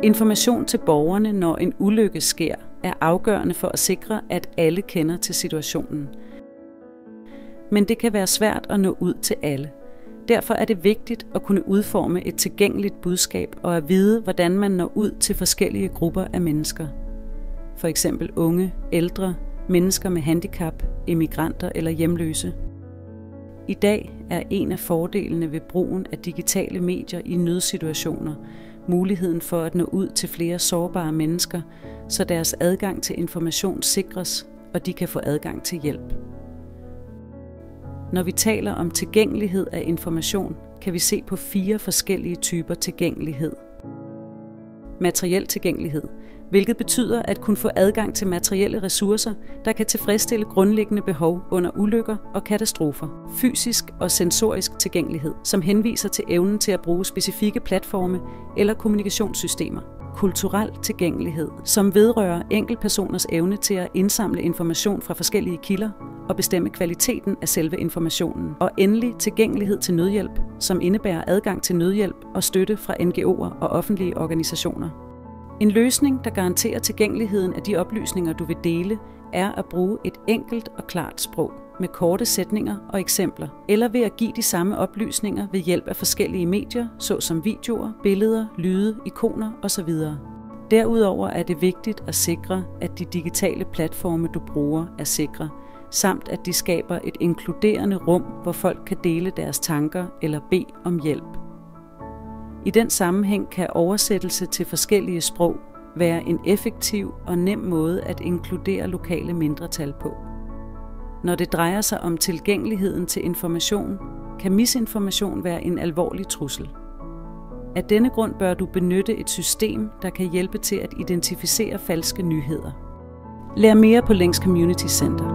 Information til borgerne, når en ulykke sker, er afgørende for at sikre, at alle kender til situationen. Men det kan være svært at nå ud til alle. Derfor er det vigtigt at kunne udforme et tilgængeligt budskab og at vide, hvordan man når ud til forskellige grupper af mennesker. For eksempel unge, ældre, mennesker med handicap, immigranter eller hjemløse. I dag er en af fordelene ved brugen af digitale medier i nødsituationer muligheden for at nå ud til flere sårbare mennesker, så deres adgang til information sikres, og de kan få adgang til hjælp. Når vi taler om tilgængelighed af information, kan vi se på 4 forskellige typer tilgængelighed. Materiel tilgængelighed, hvilket betyder at kunne få adgang til materielle ressourcer, der kan tilfredsstille grundlæggende behov under ulykker og katastrofer. Fysisk og sensorisk tilgængelighed, som henviser til evnen til at bruge specifikke platforme eller kommunikationssystemer. Kulturel tilgængelighed, som vedrører enkeltpersoners evne til at indsamle information fra forskellige kilder og bestemme kvaliteten af selve informationen. Og endelig tilgængelighed til nødhjælp, som indebærer adgang til nødhjælp og støtte fra NGO'er og offentlige organisationer. En løsning, der garanterer tilgængeligheden af de oplysninger, du vil dele, er at bruge et enkelt og klart sprog med korte sætninger og eksempler, eller ved at give de samme oplysninger ved hjælp af forskellige medier, såsom videoer, billeder, lyde, ikoner osv. Derudover er det vigtigt at sikre, at de digitale platforme, du bruger, er sikre, samt at de skaber et inkluderende rum, hvor folk kan dele deres tanker eller bede om hjælp. I den sammenhæng kan oversættelse til forskellige sprog være en effektiv og nem måde at inkludere lokale mindretal på. Når det drejer sig om tilgængeligheden til information, kan misinformation være en alvorlig trussel. Af denne grund bør du benytte et system, der kan hjælpe til at identificere falske nyheder. Lær mere på Links Community Center.